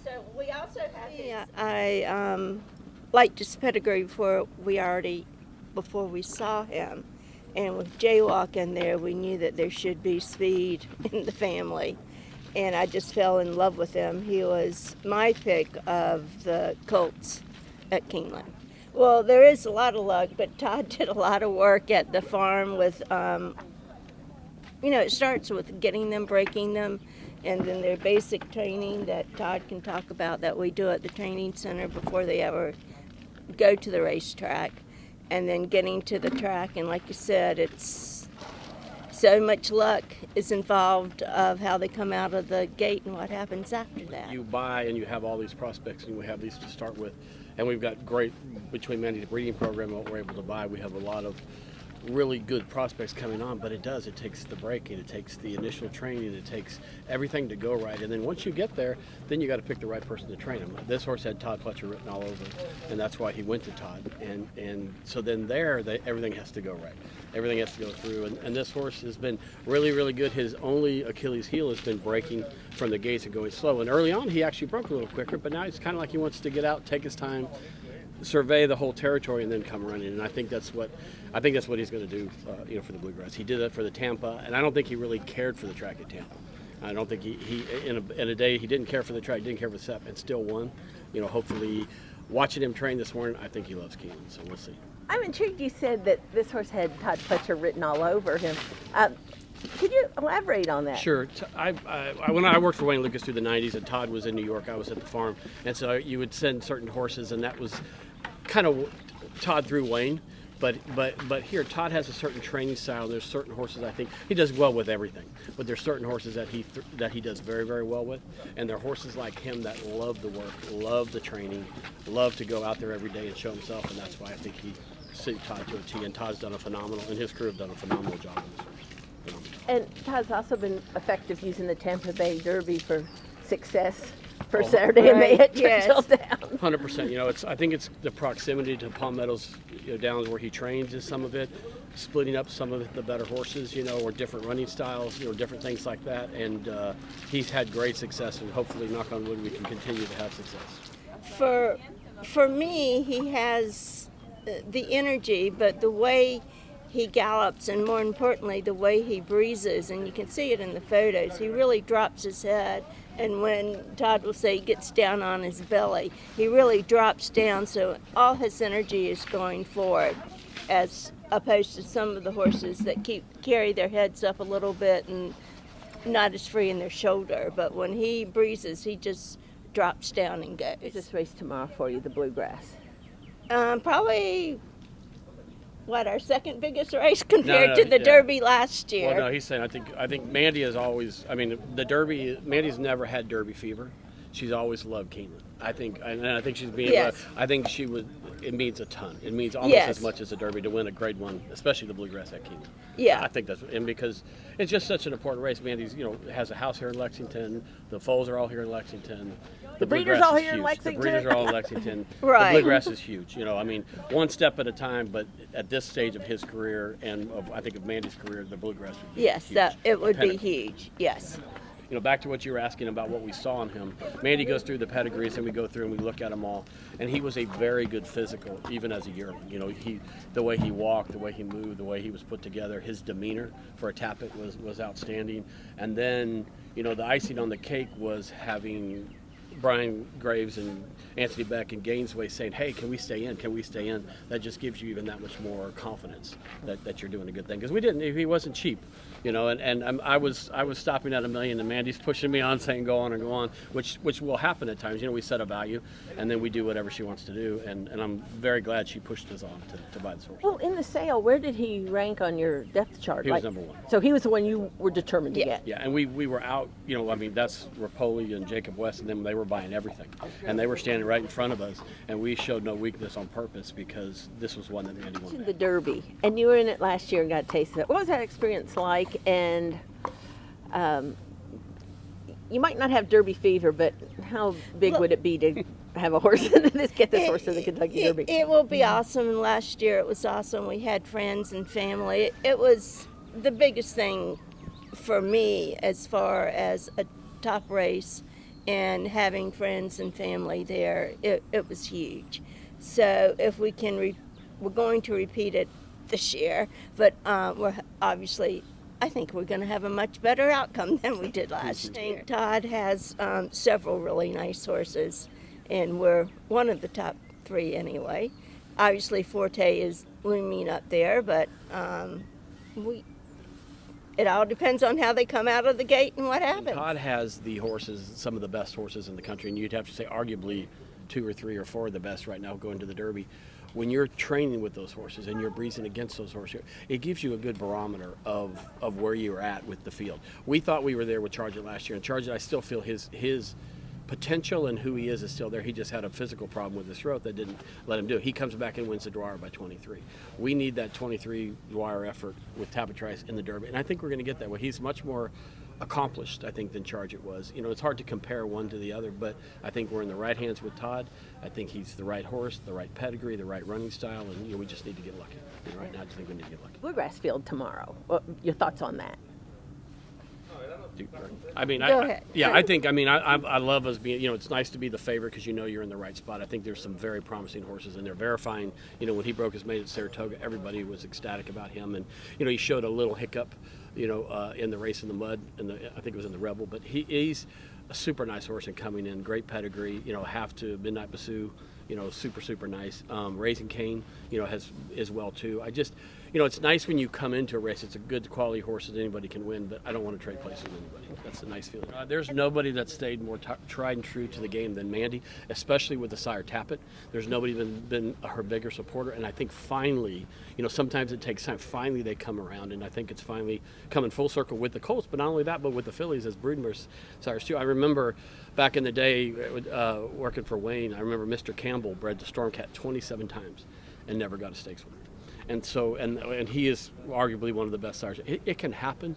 So we also have I liked his pedigree before we saw him. And with Jaywalk in there, we knew that there should be speed in the family. And I just fell in love with him. He was my pick of the colts at Keeneland. Well, there is a lot of luck, but Todd did a lot of work at the farm with, it starts with getting them, breaking them, and then their basic training that Todd can talk about that we do at the training center before they ever go to the racetrack, and then getting to the track. And like you said, it's so much luck is involved of how they come out of the gate and what happens after that. You buy and you have all these prospects, and we have these to start with, and we've got great, between Mandy's breeding program and what we're able to buy, we have a lot of really good prospects coming on, but it takes the breaking, it takes the initial training, it takes everything to go right, and then once you get there, then you got to pick the right person to train him. This horse had Todd Fletcher written all over it, and that's why he went to Todd, and so then everything has to go right, everything has to go through, and this horse has been really, really good. His only Achilles heel has been breaking from the gates and going slow, and early on he actually broke a little quicker, but now it's kind of like he wants to get out, take his time, survey the whole territory, and then come running. And I think that's what he's going to do, for the Bluegrass. He did that for the Tampa, and I don't think he really cared for the track at Tampa. I don't think he in a day he didn't care for the track, didn't care for the step, and still won. Hopefully, watching him train this morning, I think he loves Keeneland. So we'll see. I'm intrigued. You said that this horse had Todd Fletcher written all over him. Could you elaborate on that? Sure. When I worked for Wayne Lucas through the 90s, and Todd was in New York, I was at the farm, and so you would send certain horses, and that was kind of Todd through Wayne. But here, Todd has a certain training style. There's certain horses I think he does well with everything, but there's certain horses that he does very, very well with, and there are horses like him that love the work, love the training, love to go out there every day and show himself, and that's why I think he suited Todd to a T. And Todd's done and his crew have done a phenomenal job with this horse. And Todd's also been effective using the Tampa Bay Derby for success for Saturday and May at Churchill Downs. 100%. I think it's the proximity to Palm Meadows Downs where he trains is some of it, splitting up some of the better horses, or different running styles, different things like that. And he's had great success, and hopefully, knock on wood, we can continue to have success. For me, he has the energy, but the way he gallops, and more importantly, the way he breezes, and you can see it in the photos, he really drops his head. And when Todd will say he gets down on his belly, he really drops down, so all his energy is going forward, as opposed to some of the horses that carry their heads up a little bit and not as free in their shoulder. But when he breezes, he just drops down and goes. This race tomorrow for you, the Bluegrass? Probably our second biggest race compared to the Derby last year. Well, no, he's saying I think Mandy has always. I mean, the Derby. Mandy's never had Derby fever. She's always loved Keeneland. I think she's being. Yes. I think she would. It means a ton. It means almost as much as a Derby to win a Grade 1, especially the Bluegrass at Keeneland. Yeah. I think and because it's just such an important race. Mandy's has a house here in Lexington. The foals are all here in Lexington. The breeders all here in Lexington. The breeders are all in Lexington. Right. The Bluegrass is huge. One step at a time. But at this stage of his career and I think of Mandy's career, the Bluegrass would be huge. It would be huge. Yes. Back to what you were asking about what we saw in him. Mandy goes through the pedigrees, and we go through and we look at them all. And he was a very good physical, even as a yearling. The way he walked, the way he moved, the way he was put together, his demeanor for a Tapit was outstanding. And then, the icing on the cake was having Brian Graves and Anthony Beck and Gainesway saying, hey, can we stay in? Can we stay in? That just gives you even that much more confidence that you're doing a good thing. Because we didn't, he wasn't cheap, you know, and I was stopping at $1 million, and Mandy's pushing me on saying go on and go on, which will happen at times. You know, we set a value and then we do whatever she wants to do, and I'm very glad she pushed us on to buy this horse. Well, in the sale, where did he rank on your depth chart? He was number one. So he was the one you were determined to get. Yeah, and we were out, you know, I mean, that's Rapoli and Jacob West and them, they were buying everything. And they were standing right in front of us, and we showed no weakness on purpose because this was one that Mandy wanted. The Derby, and you were in it last year and got a taste of it. What was that experience like? And you might not have Derby fever, but how big would it be to have a horse get this horse to the Kentucky Derby? It will be awesome. And last year it was awesome. We had friends and family. It was the biggest thing for me as far as a top race, and having friends and family there, it was huge. So if we can, we're going to repeat it this year, but we're obviously, I think we're going to have a much better outcome than we did last year. Todd has several really nice horses, and we're one of the top 3 anyway. Obviously Forte is looming up there, but it all depends on how they come out of the gate and what happens. Todd has the horses, some of the best horses in the country, and you'd have to say arguably 2 or 3 or 4 of the best right now going to the Derby. When you're training with those horses and you're breezing against those horses, it gives you a good barometer of where you're at with the field. We thought we were there with Chargett last year, and Chargett, I still feel his potential and who he is still there. He just had a physical problem with his throat that didn't let him do it. He comes back and wins the Dwyer by 23. We need that 23 Dwyer effort with Tapit Trice in the Derby, and I think we're going to get that way. He's much more accomplished, I think, than Chargett was. You know, it's hard to compare one to the other, but I think we're in the right hands with Todd. I think he's the right horse, the right pedigree, the right running style, and you know, we just need to get lucky. And right now, I just think we need to get lucky. Bluegrass Field tomorrow. Your thoughts on that? I mean, Go ahead. I love us being, you know, it's nice to be the favorite because you know you're in the right spot. I think there's some very promising horses, and they're verifying, you know, when he broke his mate at Saratoga, everybody was ecstatic about him. And, you know, he showed a little hiccup, you know, in the race in the mud, I think it was in the Rebel, but he's a super nice horse and coming in, great pedigree, you know, half to Midnight Bassoon, you know, super nice. Raising Cane, you know, is well too. You know, it's nice when you come into a race. It's a good quality horse that anybody can win, but I don't want to trade places with anybody. That's a nice feeling. There's nobody that stayed more tried and true to the game than Mandy, especially with the sire Tapit. There's nobody been her bigger supporter, and I think finally, you know, sometimes it takes time. Finally, they come around, and I think it's finally coming full circle with the Colts, but not only that, but with the fillies as brood sires too. I remember back in the day working for Wayne, I remember Mr. Campbell bred the Stormcat 27 times and never got a stakes winner. And so, and he is arguably one of the best sires. It can happen,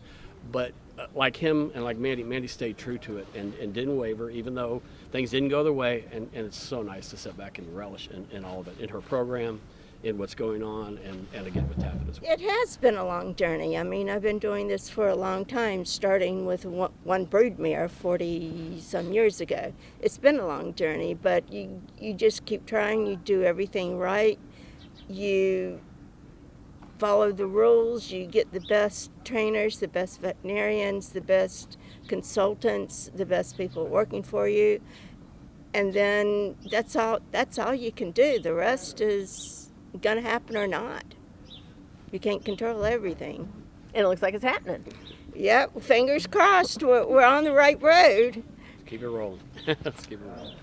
but like him and like Mandy stayed true to it and didn't waver, even though things didn't go their way. And it's so nice to sit back and relish in all of it, in her program, in what's going on, and again with Tapit as well. It has been a long journey. I mean, I've been doing this for a long time, starting with one broodmare 40-some years ago. It's been a long journey, but you just keep trying. You do everything right. You follow the rules. You get the best trainers, the best veterinarians, the best consultants, the best people working for you, and then that's all you can do. The rest is gonna happen or not. You can't control everything. And it looks like it's happening. Yep, fingers crossed. We're on the right road. Keep it rolling. Let's keep it rolling.